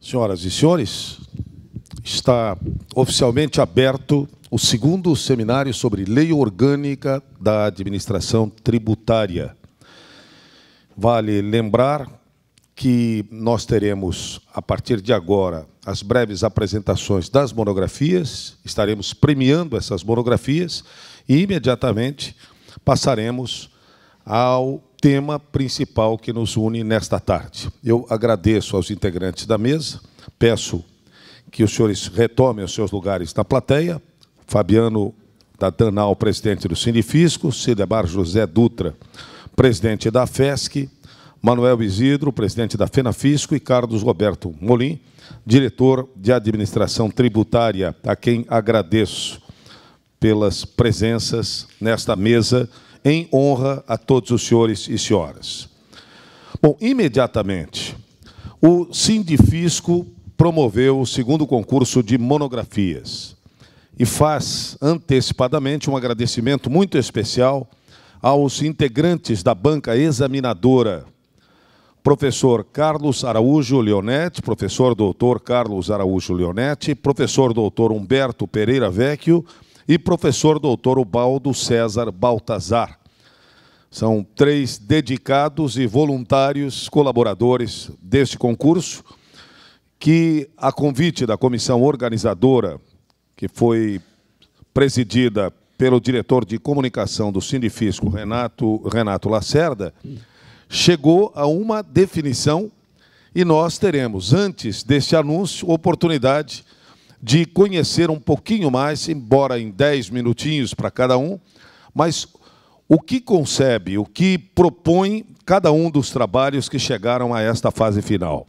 Senhoras e senhores, está oficialmente aberto o segundo seminário sobre Lei Orgânica da Administração Tributária. Vale lembrar que nós teremos, a partir de agora, as breves apresentações das monografias, estaremos premiando essas monografias e, imediatamente, passaremos ao tema principal que nos une nesta tarde. Eu agradeço aos integrantes da mesa, peço que os senhores retomem os seus lugares na plateia. Fabiano da Danal, presidente do Sindifisco, Cidemar José Dutra, presidente da FESC, Manuel Isidro, presidente da FENAFISCO, e Carlos Roberto Molim, diretor de Administração Tributária, a quem agradeço pelas presenças nesta mesa, em honra a todos os senhores e senhoras. Bom, imediatamente, o Sindifisco promoveu o segundo concurso de monografias e faz antecipadamente um agradecimento muito especial aos integrantes da banca examinadora, professor Carlos Araújo Leonetti, professor doutor Carlos Araújo Leonetti, professor doutor Humberto Pereira Vecchio e professor doutor Ubaldo César Baltazar. São 3 dedicados e voluntários colaboradores deste concurso, que, a convite da comissão organizadora, que foi presidida pelo diretor de comunicação do Sindifisco, Renato Lacerda, chegou a uma definição e nós teremos, antes deste anúncio, oportunidade de conhecer um pouquinho mais, embora em 10 minutinhos para cada um, mas o que concebe, o que propõe cada um dos trabalhos que chegaram a esta fase final.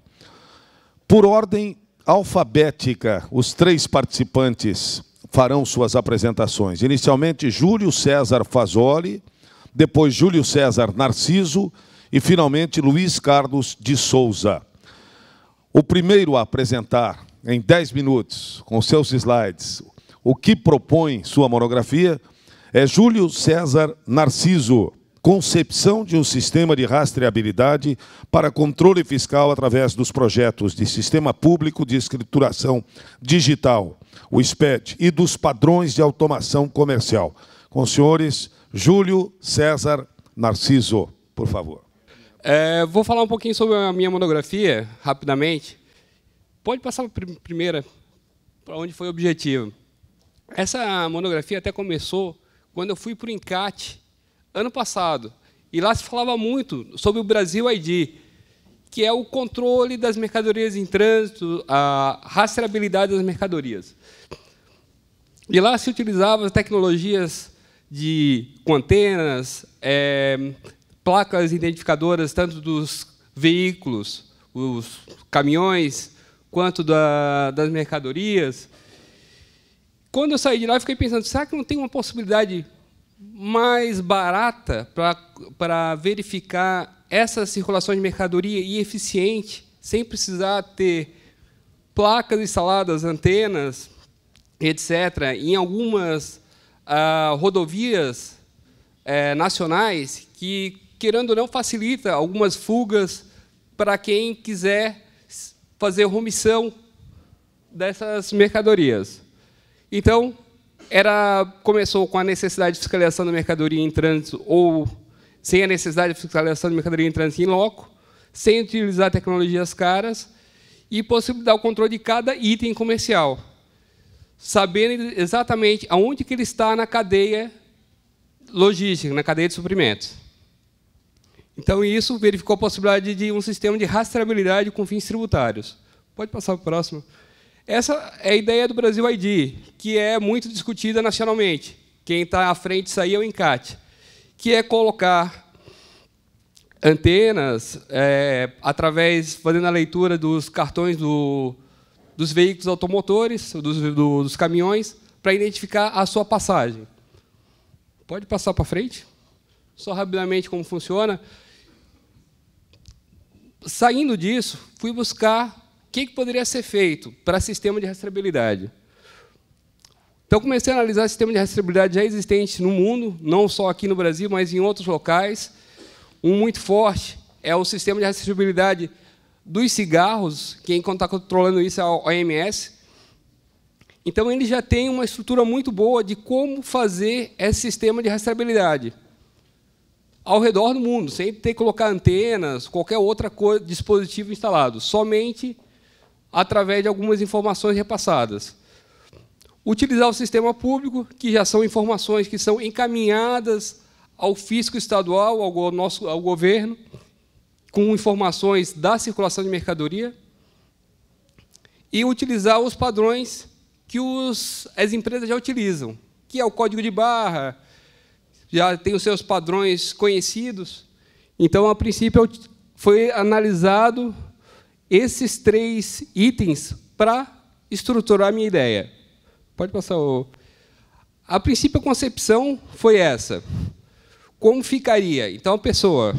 Por ordem alfabética, os 3 participantes farão suas apresentações. Inicialmente, Júlio César Fazoli, depois Júlio César Narciso e, finalmente, Luiz Carlos de Souza. O primeiro a apresentar, em 10 minutos, com seus slides, o que propõe sua monografia é Júlio César Narciso, concepção de um sistema de rastreabilidade para controle fiscal através dos projetos de Sistema Público de Escrituração Digital, o SPED, e dos padrões de automação comercial. Com os senhores, Júlio César Narciso, por favor. Vou falar um pouquinho sobre a minha monografia, rapidamente. Pode passar para a primeira, para onde foi o objetivo. Essa monografia até começou quando eu fui para o INCAT, ano passado. E lá se falava muito sobre o Brasil ID, que é o controle das mercadorias em trânsito, a rastreabilidade das mercadorias. E lá se utilizavam tecnologias com antenas, placas identificadoras, tanto dos veículos, os caminhões, quanto das mercadorias. Quando eu saí de lá, eu fiquei pensando, será que não tem uma possibilidade mais barata para verificar essa circulação de mercadoria e eficiente, sem precisar ter placas instaladas, antenas, etc., em algumas rodovias nacionais que, querendo ou não, facilita algumas fugas para quem quiser fazer omissão dessas mercadorias. Então, começou com a necessidade de fiscalização da mercadoria em trânsito ou sem a necessidade de fiscalização de mercadoria em trânsito em loco, sem utilizar tecnologias caras e possibilitar o controle de cada item comercial, sabendo exatamente aonde que ele está na cadeia logística, na cadeia de suprimentos. Então, isso verificou a possibilidade de um sistema de rastreabilidade com fins tributários. Pode passar para o próximo. Essa é a ideia do Brasil ID, que é muito discutida nacionalmente. Quem está à frente disso aí é o INCAT, que é colocar antenas, fazendo a leitura dos cartões dos veículos automotores, dos caminhões, para identificar a sua passagem. Pode passar para frente? Só rapidamente como funciona. Saindo disso, fui buscar o que poderia ser feito para sistema de rastreabilidade. Então, comecei a analisar o sistema de rastreabilidade já existente no mundo, não só aqui no Brasil, mas em outros locais. Um muito forte é o sistema de rastreabilidade dos cigarros, quem está controlando isso é a OMS. Então, ele já tem uma estrutura muito boa de como fazer esse sistema de rastreabilidade ao redor do mundo, sem ter que colocar antenas, qualquer outra coisa, dispositivo instalado, somente através de algumas informações repassadas. Utilizar o sistema público, que já são informações que são encaminhadas ao fisco estadual, ao governo, com informações da circulação de mercadoria, e utilizar os padrões que as empresas já utilizam, que é o código de barra, já tem os seus padrões conhecidos. Então, a princípio, foi analisado esses 3 itens para estruturar a minha ideia. Pode passar o... A princípio, a concepção foi essa. Como ficaria? Então, a pessoa,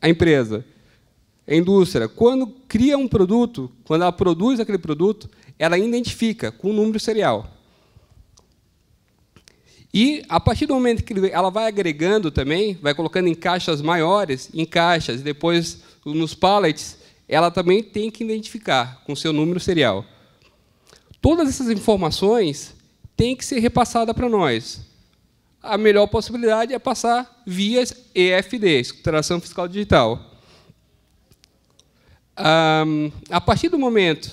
a empresa, a indústria, quando cria um produto, quando ela produz aquele produto, ela identifica com o número serial. E, a partir do momento que ela vai agregando também, vai colocando em caixas maiores, em caixas, e depois nos pallets, ela também tem que identificar com o seu número serial. Todas essas informações têm que ser repassadas para nós. A melhor possibilidade é passar via EFD, Escrituração Fiscal Digital. A partir do momento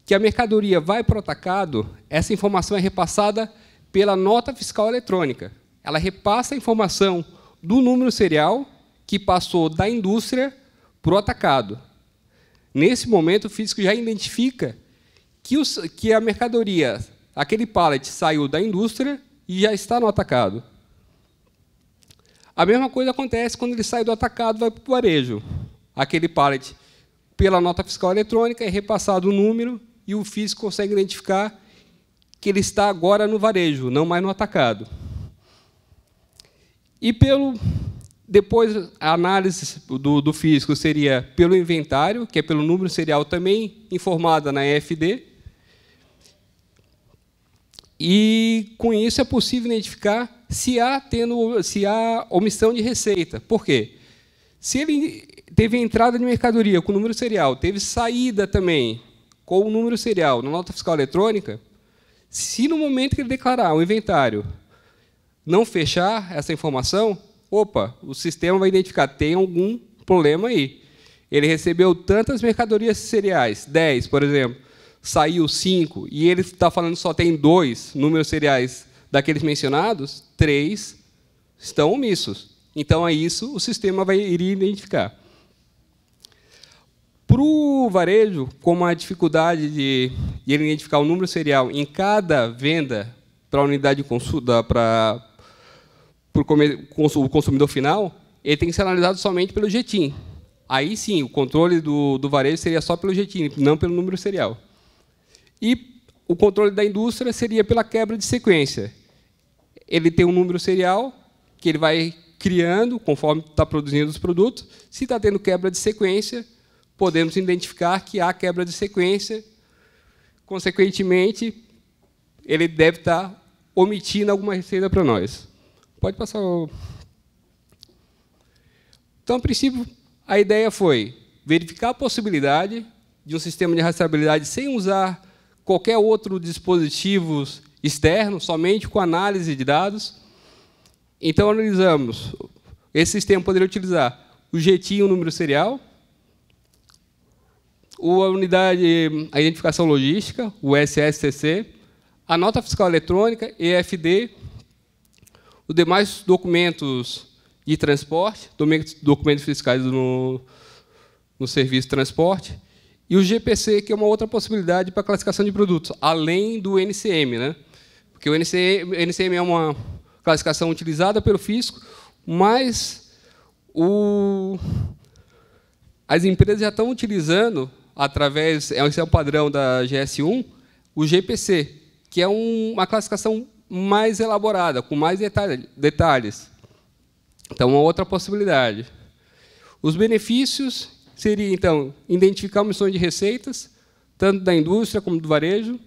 que a mercadoria vai para o atacado, essa informação é repassada pela nota fiscal eletrônica. Ela repassa a informação do número serial que passou da indústria para o atacado. Nesse momento, o fisco já identifica que a mercadoria, aquele pallet, saiu da indústria e já está no atacado. A mesma coisa acontece quando ele sai do atacado e vai para o varejo. Aquele pallet, pela nota fiscal eletrônica, é repassado o número e o fisco consegue identificar que ele está agora no varejo, não mais no atacado. E depois, a análise do fisco seria pelo inventário, que é pelo número serial também informada na EFD. E, com isso, é possível identificar se há omissão de receita. Por quê? Se ele teve entrada de mercadoria com o número serial, teve saída também com o número serial na nota fiscal eletrônica, se no momento que ele declarar o inventário não fechar essa informação, opa, o sistema vai identificar, tem algum problema aí. Ele recebeu tantas mercadorias seriais, 10, por exemplo, saiu 5, e ele está falando que só tem 2 números seriais daqueles mencionados, 3 estão omissos. Então, é isso, o sistema iria identificar. Para o varejo, como a dificuldade de ele identificar o número serial em cada venda para a unidade de consumo, para o consumidor final, ele tem que ser analisado somente pelo JETIN. Aí, sim, o controle do varejo seria só pelo JETIN, não pelo número serial. E o controle da indústria seria pela quebra de sequência. Ele tem um número serial que ele vai criando conforme está produzindo os produtos. Se está tendo quebra de sequência, podemos identificar que há quebra de sequência. Consequentemente, ele deve estar omitindo alguma receita para nós. Pode passar o... Então, a princípio, a ideia foi verificar a possibilidade de um sistema de rastreabilidade sem usar qualquer outro dispositivo externo, somente com análise de dados. Então, analisamos. Esse sistema poderia utilizar o JETIN, o número serial, a identificação logística, o SSCC, a nota fiscal eletrônica, EFD, os demais documentos de transporte, documentos fiscais no serviço de transporte, e o GPC, que é uma outra possibilidade para classificação de produtos, além do NCM, né? Porque o NCM é uma classificação utilizada pelo fisco, mas as empresas já estão utilizando, esse é o padrão da GS1, o GPC, que é uma classificação mais elaborada, com mais detalhes. Então, uma outra possibilidade. Os benefícios seriam, então, identificar omissões de receitas, tanto da indústria como do varejo,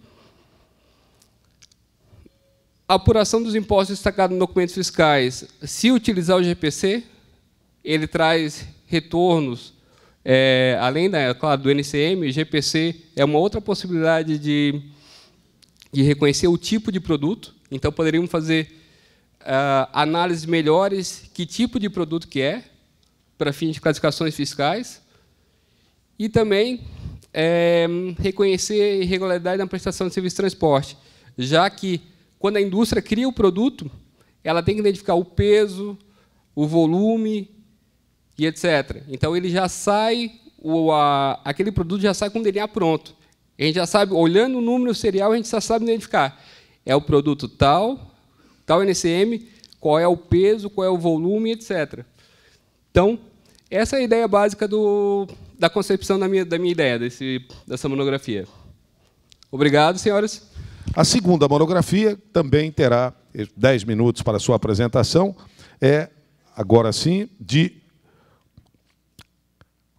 a apuração dos impostos destacados em documentos fiscais, se utilizar o GPC, ele traz retornos além claro, do NCM, o GPC é uma outra possibilidade de reconhecer o tipo de produto. Então, poderíamos fazer análises melhores que tipo de produto que é, para fins de classificações fiscais, e também reconhecer irregularidade na prestação de serviço de transporte, já que, quando a indústria cria o produto, ela tem que identificar o peso, o volume e etc. Então, ele já sai, aquele produto já sai com o DNA pronto. A gente já sabe, olhando o número serial, a gente já sabe identificar. É o produto tal NCM, qual é o peso, qual é o volume, etc. Então, essa é a ideia básica da concepção da minha ideia, dessa monografia. Obrigado, senhoras. A segunda monografia também terá 10 minutos para a sua apresentação. Agora sim, de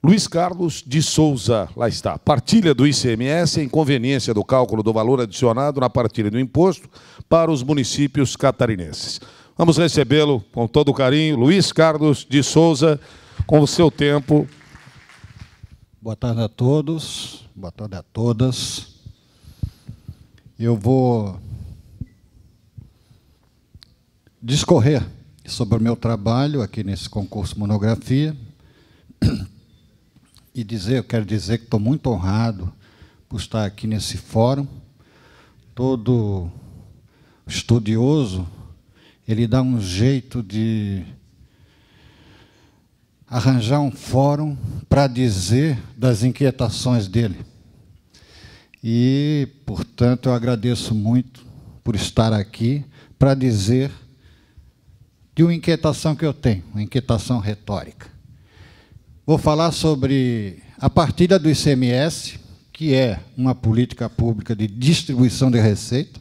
Luiz Carlos de Souza. Lá está. Partilha do ICMS e inconveniência do cálculo do valor adicionado na partilha do imposto para os municípios catarinenses. Vamos recebê-lo com todo carinho. Luiz Carlos de Souza, com o seu tempo. Boa tarde a todos, boa tarde a todas. Eu vou discorrer sobre o meu trabalho aqui nesse concurso monografia e quero dizer que estou muito honrado por estar aqui nesse fórum. Todo estudioso, ele dá um jeito de arranjar um fórum para dizer das inquietações dele. E, portanto, eu agradeço muito por estar aqui para dizer de uma inquietação que eu tenho, uma inquietação retórica. Vou falar sobre a partilha do ICMS, que é uma política pública de distribuição de receita,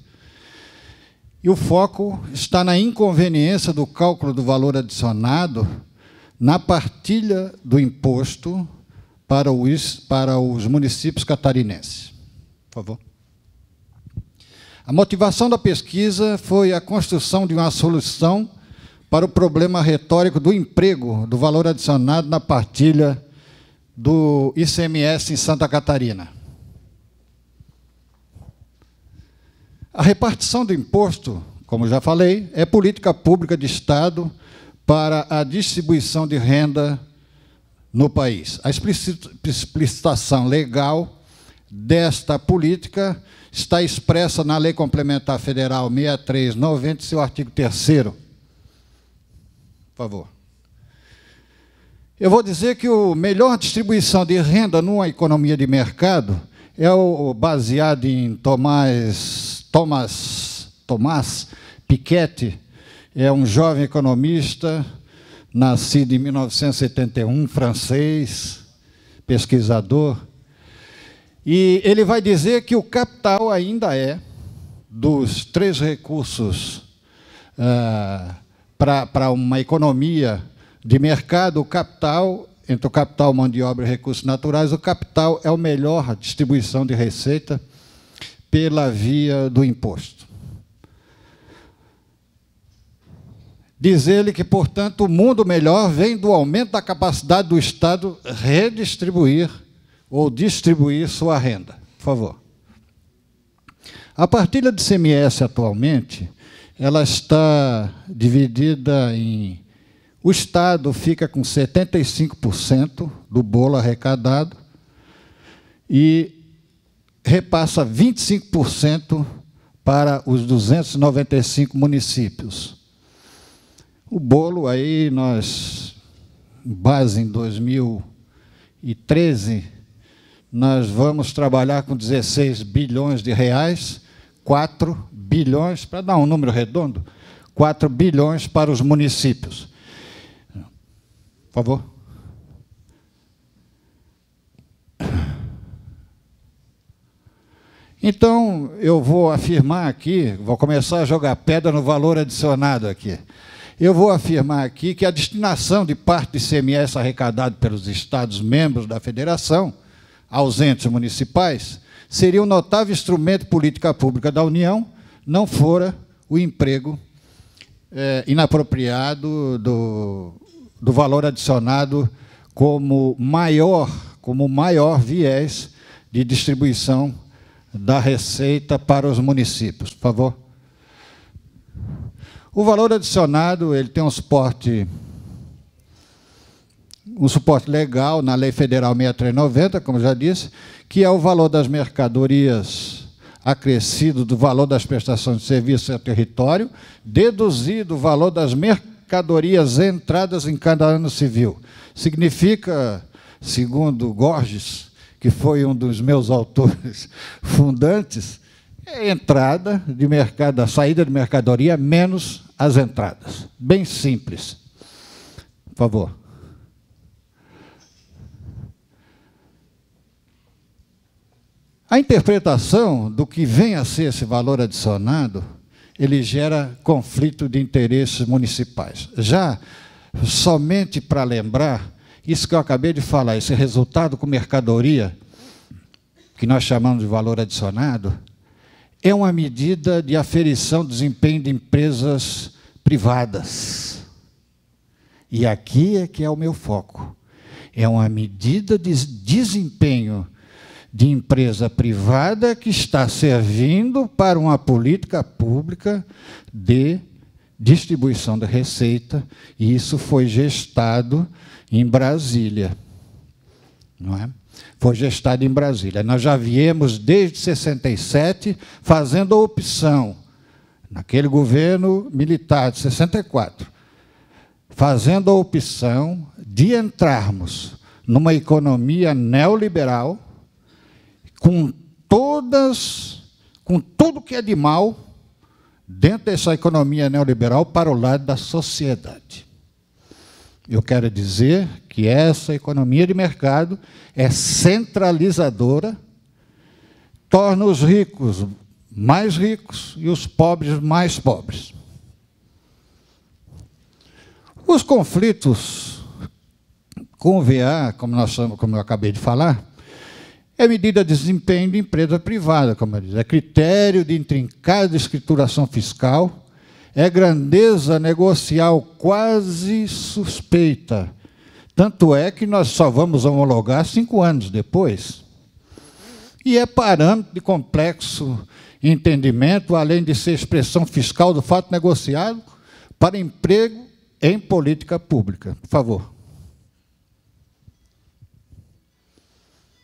e o foco está na inconveniência do cálculo do valor adicionado na partilha do imposto para os municípios catarinenses. Por favor. A motivação da pesquisa foi a construção de uma solução para o problema retórico do emprego do valor adicionado na partilha do ICMS em Santa Catarina. A repartição do imposto, como já falei, é política pública de Estado para a distribuição de renda no país. A explicitação legal desta política está expressa na Lei Complementar Federal 6390, seu artigo 3º. Por favor. Eu vou dizer que a melhor distribuição de renda numa economia de mercado é o baseado em Tomás Piketty, é um jovem economista, nascido em 1971, francês, pesquisador, e ele vai dizer que o capital ainda é, dos 3 recursos para uma economia de mercado, o capital, entre o capital, mão de obra e recursos naturais, o capital é a melhor distribuição de receita pela via do imposto. Diz ele que, portanto, o mundo melhor vem do aumento da capacidade do Estado redistribuir ou distribuir sua renda. Por favor. A partilha do ICMS atualmente, ela está dividida em... O Estado fica com 75% do bolo arrecadado e repassa 25% para os 295 municípios. O bolo aí, base em 2013, nós vamos trabalhar com 16 bilhões de reais, 4 bilhões, para dar um número redondo, 4 bilhões para os municípios. Por favor. Então, eu vou afirmar aqui, vou começar a jogar pedra no valor adicionado aqui. Eu vou afirmar aqui que a destinação de parte do ICMS arrecadado pelos Estados membros da Federação aos entes municipais seria um notável instrumento de política pública da União, não fora o emprego inapropriado do valor adicionado como maior viés de distribuição da receita para os municípios. Por favor. O valor adicionado, ele tem um suporte legal na Lei Federal 6390, como já disse, que é o valor das mercadorias acrescido do valor das prestações de serviço ao território, deduzido o valor das mercadorias entradas em cada ano civil. Significa, segundo Gorges, que foi um dos meus autores fundantes, é entrada de mercado, a saída de mercadoria menos as entradas. Bem simples. Por favor. A interpretação do que vem a ser esse valor adicionado, ele gera conflito de interesses municipais. Já, somente para lembrar, isso que eu acabei de falar, esse resultado com mercadoria, que nós chamamos de valor adicionado, é uma medida de aferição do desempenho de empresas privadas. E aqui é que é o meu foco. É uma medida de desempenho de empresa privada que está servindo para uma política pública de distribuição da receita, e isso foi gestado em Brasília. Não é? Foi gestado em Brasília. Nós já viemos, desde 67, fazendo a opção, naquele governo militar de 64, fazendo a opção de entrarmos numa economia neoliberal, com tudo que é de mal dentro dessa economia neoliberal para o lado da sociedade. Eu quero dizer que essa economia de mercado é centralizadora, torna os ricos mais ricos e os pobres mais pobres. Os conflitos com o VA, como eu acabei de falar, é medida de desempenho de empresa privada, como eu disse. É critério de intrincada escrituração fiscal, é grandeza negocial quase suspeita. Tanto é que nós só vamos homologar 5 anos depois. E é parâmetro de complexo entendimento, além de ser expressão fiscal do fato negociado, para emprego em política pública. Por favor.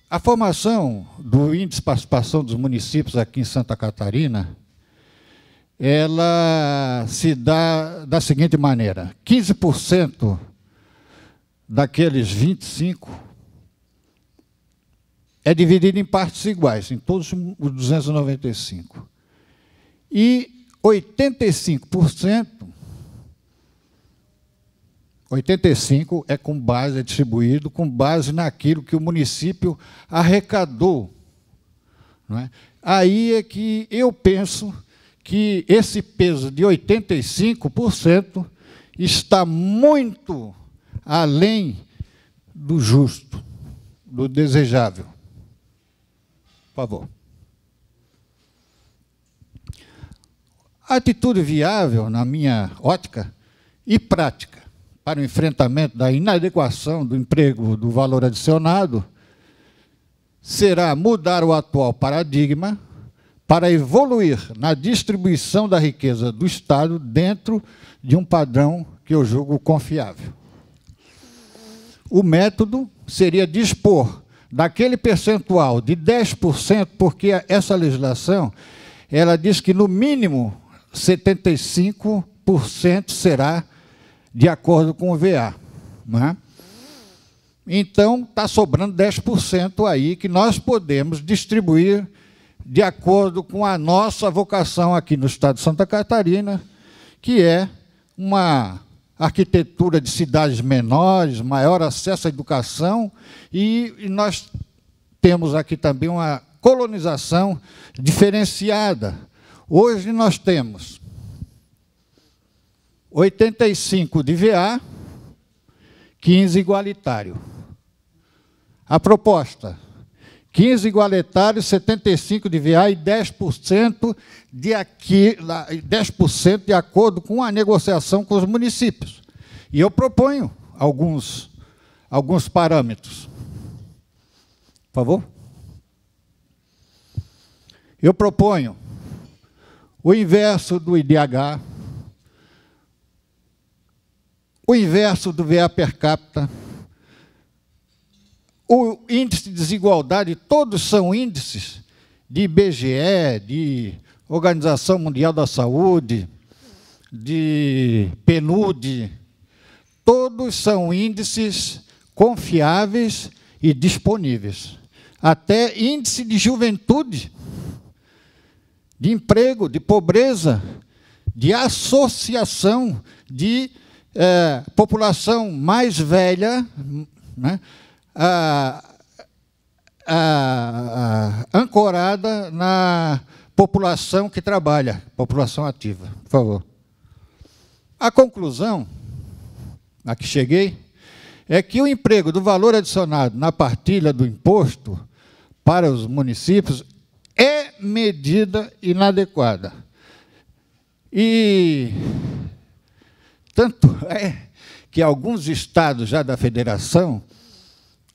A formação do índice de participação dos municípios aqui em Santa Catarina, ela se dá da seguinte maneira: 15% daqueles 25% é dividido em partes iguais, em todos os 295. E 85% é distribuído com base naquilo que o município arrecadou. Não é? Aí é que eu penso que esse peso de 85% está muito além do justo, do desejável. Por favor. A atitude viável, na minha ótica, e prática, para o enfrentamento da inadequação do emprego do valor adicionado, será mudar o atual paradigma para evoluir na distribuição da riqueza do Estado dentro de um padrão que eu julgo confiável. O método seria dispor daquele percentual de 10%, porque essa legislação ela diz que, no mínimo, 75% será de acordo com o VA. Não é? Então, está sobrando 10% aí que nós podemos distribuir de acordo com a nossa vocação aqui no estado de Santa Catarina, que é uma arquitetura de cidades menores, maior acesso à educação, e nós temos aqui também uma colonização diferenciada. Hoje nós temos 85 de VA, 15 igualitário. A proposta: 15 igualitário, 75 de VA e 10% de acordo com a negociação com os municípios. E eu proponho alguns alguns parâmetros. Por favor. Eu proponho o inverso do IDH, o inverso do VA per capita, o índice de desigualdade, todos são índices de IBGE, de Organização Mundial da Saúde, de PNUD, todos são índices confiáveis e disponíveis. Até índice de juventude, de emprego, de pobreza, de associação de população mais velha, né, ancorada na população que trabalha, população ativa. Por favor. A conclusão a que cheguei é que o emprego do valor adicionado na partilha do imposto para os municípios é medida inadequada. E tanto é que alguns estados já da federação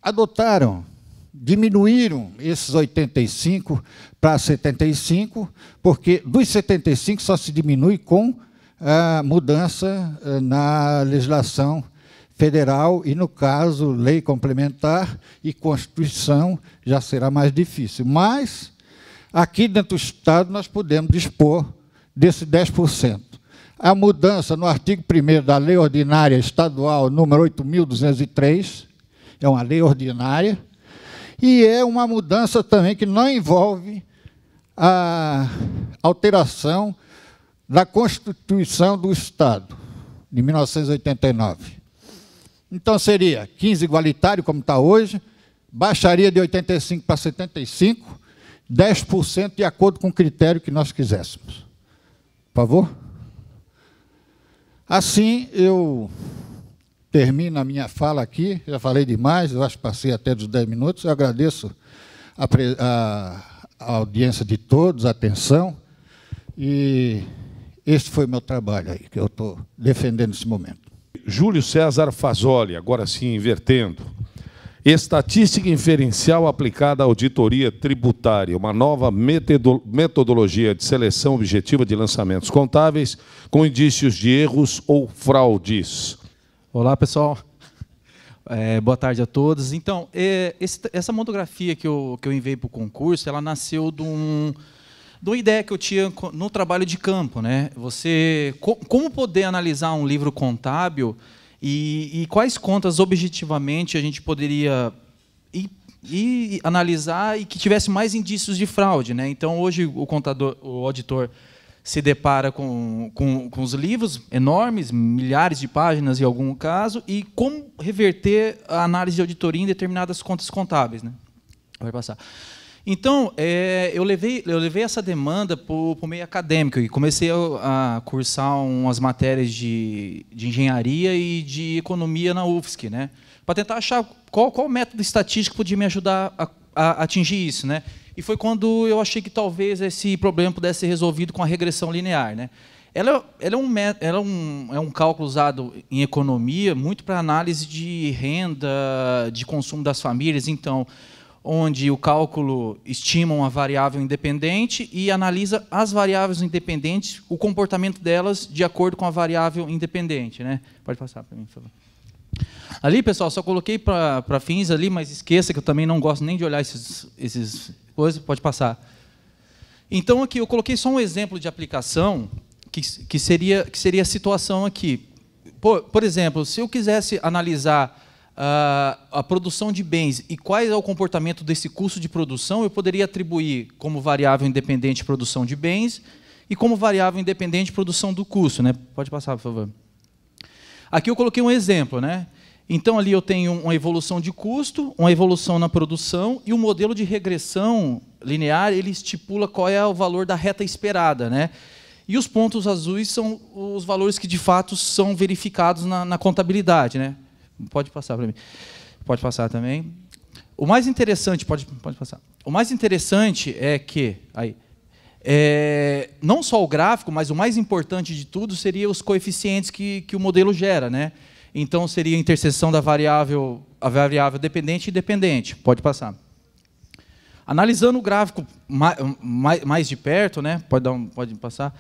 adotaram, diminuíram esses 85 para 75, porque dos 75 só se diminui com a mudança na legislação federal e, no caso, lei complementar e Constituição já será mais difícil. Mas, aqui dentro do Estado, nós podemos dispor desse 10%. A mudança no artigo 1º da Lei Ordinária Estadual número 8.203, é uma lei ordinária, e é uma mudança também que não envolve a alteração da Constituição do Estado, de 1989. Então, seria 15 igualitário, como está hoje, baixaria de 85 para 75, 10% de acordo com o critério que nós quiséssemos. Por favor? Assim, eu termino a minha fala aqui, já falei demais, eu acho que passei até dos 10 minutos, eu agradeço a audiência de todos, a atenção, e esse foi o meu trabalho aí, que eu estou defendendo nesse momento. Júlio César Fazoli, agora sim, invertendo. Estatística inferencial aplicada à auditoria tributária, uma nova metodologia de seleção objetiva de lançamentos contábeis com indícios de erros ou fraudes. Olá, pessoal. Boa tarde a todos. Então, essa monografia que eu enviei para o concurso, ela nasceu de uma ideia que eu tinha no trabalho de campo, né? Como poder analisar um livro contábil e quais contas objetivamente a gente poderia ir analisar e que tivesse mais indícios de fraude, né? Então, hoje o auditor se depara com os livros enormes, milhares de páginas em algum caso, e como reverter a análise de auditoria em determinadas contas contábeis, né? Vai passar. Então, eu levei essa demanda para o meio acadêmico e comecei a cursar umas matérias de engenharia e de economia na UFSC, né? Para tentar achar qual método estatístico podia me ajudar a atingir isso, né? E foi quando eu achei que talvez esse problema pudesse ser resolvido com a regressão linear, né? Ela é um cálculo usado em economia muito para análise de renda, de consumo das famílias, então, onde o cálculo estima uma variável independente e analisa as variáveis independentes, o comportamento delas de acordo com a variável independente, né? Pode passar para mim, por favor. Ali, pessoal, só coloquei para fins ali, mas esqueça que eu também não gosto nem de olhar esses coisas. Pode passar. Então, aqui eu coloquei só um exemplo de aplicação que seria a situação aqui. Por exemplo, se eu quisesse analisar a produção de bens e qual é o comportamento desse custo de produção, eu poderia atribuir como variável independente produção de bens e como variável independente produção do custo, né? Pode passar, por favor. Aqui eu coloquei um exemplo, né? Então, ali eu tenho uma evolução de custo, uma evolução na produção, e o modelo de regressão linear ele estipula qual é o valor da reta esperada, né? E os pontos azuis são os valores que, de fato, são verificados na contabilidade, né? Pode passar para mim. Pode passar também. O mais interessante, pode passar. O mais interessante é que não só o gráfico, mas o mais importante de tudo seria os coeficientes que o modelo gera, né? Então, seria a interseção da variável dependente e dependente. Pode passar. Analisando o gráfico mais de perto, né? Pode passar.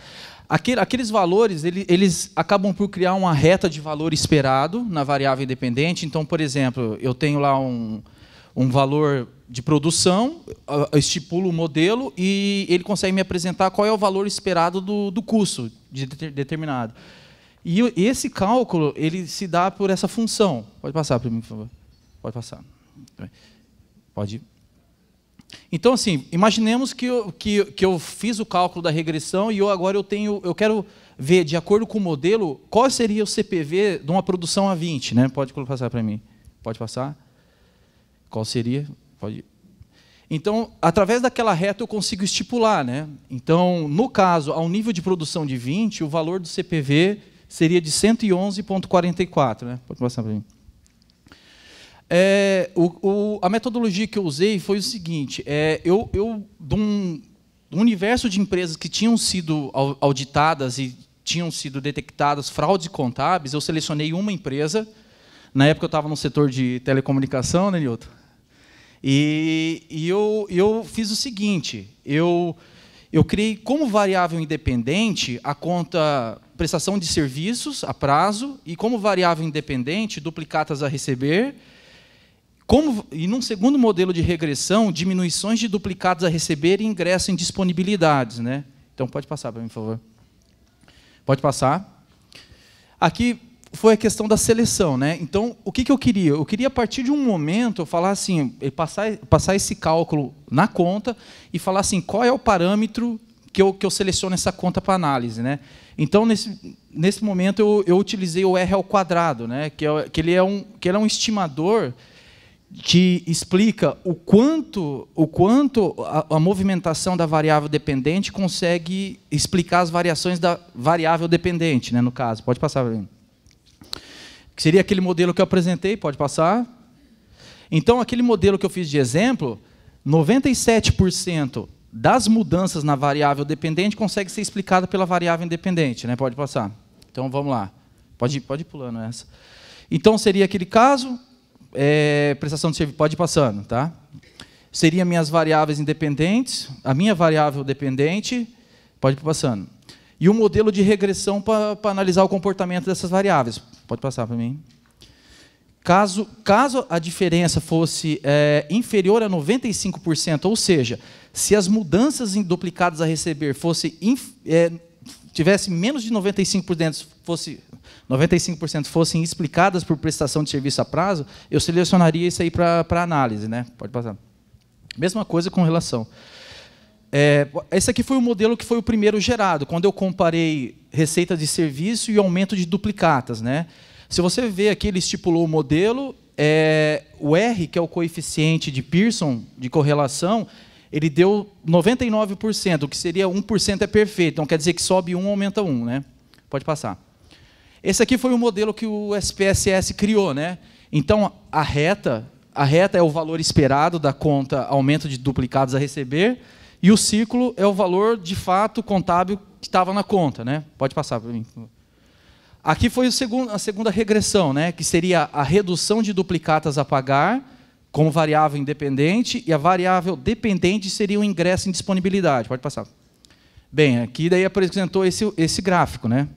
Aqueles valores, eles acabam por criar uma reta de valor esperado na variável independente. Então, por exemplo, eu tenho lá um valor de produção, eu estipulo o modelo e ele consegue me apresentar qual é o valor esperado do custo determinado. E esse cálculo ele se dá por essa função. Pode passar para mim, por favor. Pode passar. Pode ir. Então, assim, imaginemos que eu fiz o cálculo da regressão e agora eu quero ver, de acordo com o modelo, qual seria o CPV de uma produção a 20. Né? Pode passar para mim. Pode passar. Qual seria? Pode. Então, através daquela reta, eu consigo estipular. Né? Então, no caso, ao nível de produção de 20, o valor do CPV seria de 111,44. Né? Pode passar para mim. A metodologia que eu usei foi o seguinte: de um universo de empresas que tinham sido auditadas e tinham sido detectadas fraudes contábeis, eu selecionei uma empresa. Na época eu estava no setor de telecomunicação, né, Nilton? E eu fiz o seguinte: eu criei como variável independente a conta prestação de serviços a prazo e como variável independente duplicatas a receber. E, num segundo modelo de regressão, diminuições de duplicados a receber e ingresso em disponibilidades. Né? Então, pode passar para mim, por favor. Pode passar. Aqui foi a questão da seleção. Né? Então, o que eu queria? Eu queria, a partir de um momento, eu falar assim, passar esse cálculo na conta e falar assim, qual é o parâmetro que eu seleciono essa conta para análise. Né? Então, nesse momento, eu utilizei o R ao quadrado, né? que ele é um estimador que explica o quanto a movimentação da variável dependente consegue explicar as variações da variável dependente, né, no caso. Pode passar para mim. Que seria aquele modelo que eu apresentei, pode passar. Então, aquele modelo que eu fiz de exemplo, 97% das mudanças na variável dependente consegue ser explicada pela variável independente. Né, pode passar. Então, vamos lá. Pode ir pulando essa. Então, seria aquele caso... prestação de serviço, pode ir passando, tá? Seriam minhas variáveis independentes, a minha variável dependente, pode ir passando. E o modelo de regressão para analisar o comportamento dessas variáveis. Pode passar para mim. Caso a diferença fosse inferior a 95%, ou seja, se as mudanças em duplicados a receber tivesse menos de 95%, fossem explicadas por prestação de serviço a prazo, eu selecionaria isso aí para análise. Né? Pode passar. Mesma coisa com relação. Esse aqui foi o modelo que foi o primeiro gerado, quando eu comparei receita de serviço e aumento de duplicatas. Né? Se você ver aqui, ele estipulou o modelo, o R, que é o coeficiente de Pearson, de correlação, ele deu 99%, o que seria 1% é perfeito. Então, quer dizer que sobe 1, aumenta 1. Né? Pode passar. Esse aqui foi o modelo que o SPSS criou. Né? Então, a reta é o valor esperado da conta aumento de duplicados a receber, e o círculo é o valor, de fato, contábil que estava na conta. Né? Pode passar para mim. Aqui foi a segunda regressão, né? Que seria a redução de duplicatas a pagar, como variável independente, e a variável dependente seria o ingresso em disponibilidade. Pode passar. Bem, aqui daí apresentou esse gráfico. Né?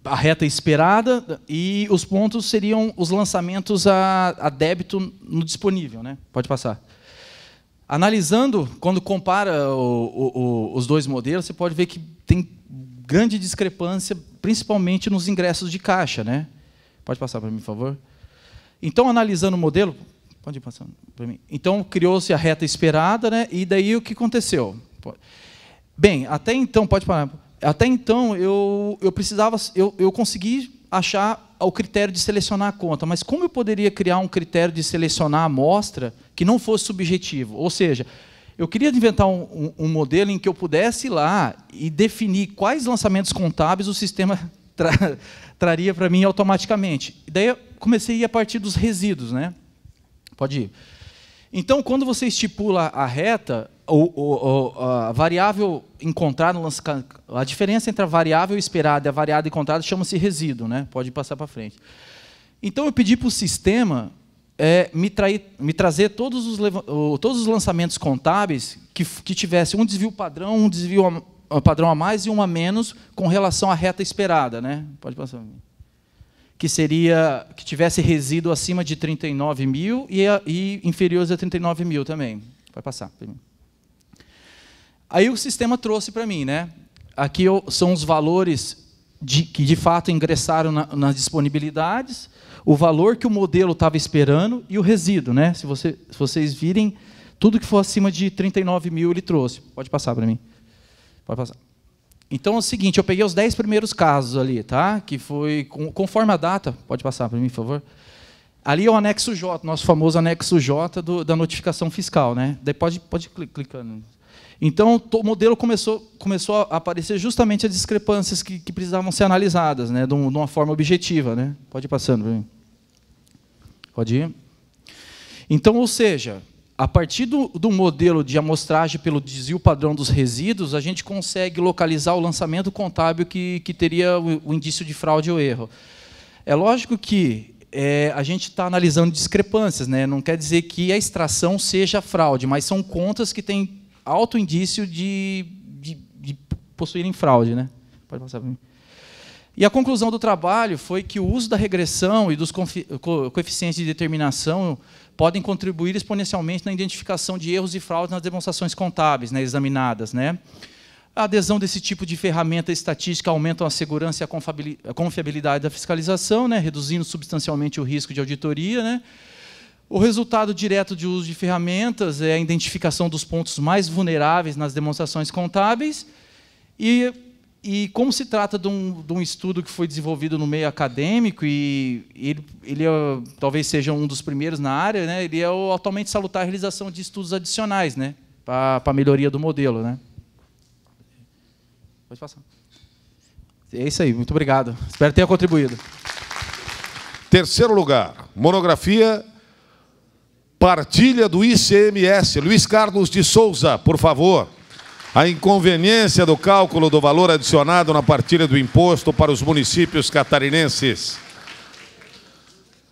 A reta esperada e os pontos seriam os lançamentos a débito no disponível. Né? Pode passar. Analisando, quando compara os dois modelos, você pode ver que tem grande discrepância, principalmente nos ingressos de caixa. Né? Pode passar para mim, por favor. Então, analisando o modelo... Pode ir passando para mim. Então, criou-se a reta esperada, né? E daí o que aconteceu? Bem, até então, pode parar. Até então, eu consegui achar o critério de selecionar a conta, mas como eu poderia criar um critério de selecionar a amostra que não fosse subjetivo? Ou seja, eu queria inventar um modelo em que eu pudesse ir lá e definir quais lançamentos contábeis o sistema traria para mim automaticamente. E daí eu comecei a ir a partir dos resíduos. Né? Pode ir. Então, quando você estipula a reta, a variável encontrada, a diferença entre a variável esperada e a variável encontrada chama-se resíduo, né? Pode passar para frente. Então, eu pedi para o sistema me trazer todos os lançamentos contábeis que tivesse um desvio padrão, um desvio padrão a mais e um a menos com relação à reta esperada, né? Pode passar. Que tivesse resíduo acima de 39 mil e inferiores a 39 mil também. Vai passar. Aí o sistema trouxe para mim, né? Aqui são os valores que de fato ingressaram nas disponibilidades, o valor que o modelo estava esperando e o resíduo, né? Se vocês virem, tudo que for acima de 39 mil ele trouxe. Pode passar para mim. Pode passar. Então é o seguinte, eu peguei os 10 primeiros casos ali, tá? Que foi conforme a data, pode passar para mim, por favor. Ali é o anexo J, nosso famoso anexo J da notificação fiscal, né? Daí pode clicar. Então o modelo começou a aparecer justamente as discrepâncias que precisavam ser analisadas, né? De uma forma objetiva, né? Pode ir passando para mim. Pode ir. Então, ou seja, a partir do modelo de amostragem pelo desvio padrão dos resíduos, a gente consegue localizar o lançamento contábil que teria o indício de fraude ou erro. É lógico que a gente está analisando discrepâncias, né? Não quer dizer que a extração seja fraude, mas são contas que têm alto indício de possuírem fraude, né? Pode passar para mim. E a conclusão do trabalho foi que o uso da regressão e dos coeficientes de determinação podem contribuir exponencialmente na identificação de erros e fraudes nas demonstrações contábeis, né, examinadas, né? A adesão desse tipo de ferramenta estatística aumenta a segurança e a confiabilidade da fiscalização, né, reduzindo substancialmente o risco de auditoria, né? O resultado direto de uso de ferramentas é a identificação dos pontos mais vulneráveis nas demonstrações contábeis e como se trata de um estudo que foi desenvolvido no meio acadêmico e ele talvez seja um dos primeiros na área, né? Ele é altamente salutar a realização de estudos adicionais, né? Para a melhoria do modelo, né? Pode passar. É isso aí, muito obrigado. Espero ter contribuído. Terceiro lugar, monografia Partilha do ICMS. Luiz Carlos de Souza, por favor. A inconveniência do cálculo do valor adicionado na partilha do imposto para os municípios catarinenses.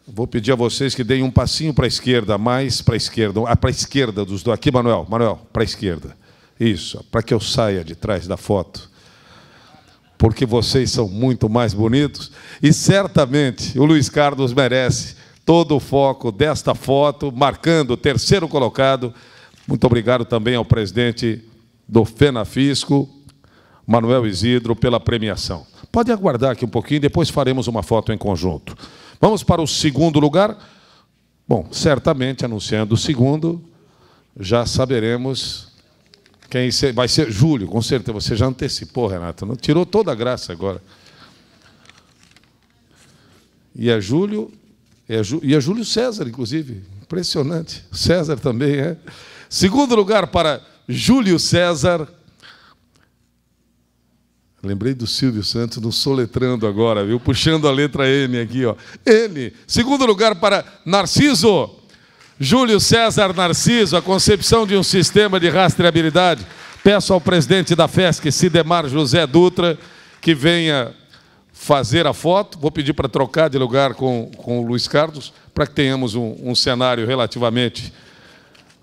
Vou pedir a vocês que deem um passinho para a esquerda, mais para a esquerda. Para a esquerda dos dois. Aqui, Manuel, para a esquerda. Isso, para que eu saia de trás da foto. Porque vocês são muito mais bonitos. E certamente o Luiz Carlos merece todo o foco desta foto, marcando o terceiro colocado. Muito obrigado também ao presidente do FENAFISCO, Manuel Isidro, pela premiação. Pode aguardar aqui um pouquinho, depois faremos uma foto em conjunto. Vamos para o segundo lugar. Bom, certamente, anunciando o segundo, já saberemos quem vai ser. Júlio, com certeza. Você já antecipou, Renato. Não tirou toda a graça agora. E é Júlio, e é Júlio César, inclusive. Impressionante. César também é. Segundo lugar para Júlio César. Lembrei do Silvio Santos no soletrando agora, viu? Puxando a letra N aqui, ó. N. Segundo lugar para Narciso. Júlio César Narciso, a concepção de um sistema de rastreabilidade. Peço ao presidente da FESC, Sidemar José Dutra, que venha fazer a foto. Vou pedir para trocar de lugar com o Luiz Carlos, para que tenhamos um cenário relativamente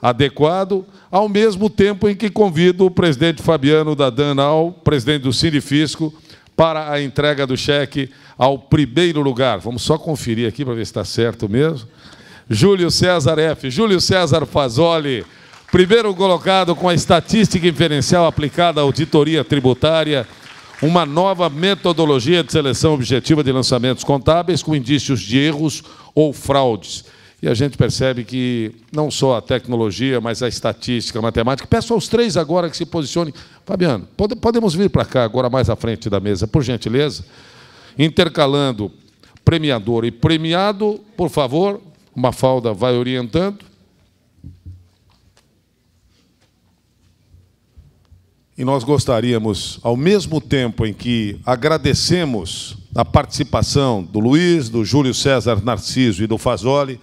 adequado, ao mesmo tempo em que convido o presidente Fabiano da Danal, presidente do Sinifisco, para a entrega do cheque ao primeiro lugar. Vamos só conferir aqui para ver se está certo mesmo. Júlio César F. Júlio César Fazoli, primeiro colocado com a estatística inferencial aplicada à auditoria tributária, uma nova metodologia de seleção objetiva de lançamentos contábeis com indícios de erros ou fraudes. E a gente percebe que não só a tecnologia, mas a estatística, a matemática. Peço aos três agora que se posicionem. Fabiano, podemos vir para cá agora mais à frente da mesa, por gentileza? Intercalando premiador e premiado, por favor. Mafalda vai orientando. E nós gostaríamos, ao mesmo tempo em que agradecemos a participação do Luiz, do Júlio César Narciso e do Fazoli,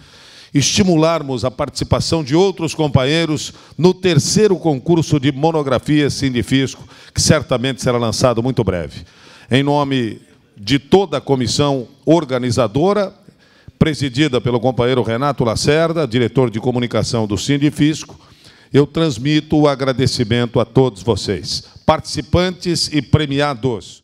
estimularmos a participação de outros companheiros no 3º concurso de monografia Sindifisco, que certamente será lançado muito breve. Em nome de toda a comissão organizadora, presidida pelo companheiro Renato Lacerda, diretor de comunicação do Sindifisco, eu transmito o agradecimento a todos vocês, participantes e premiados.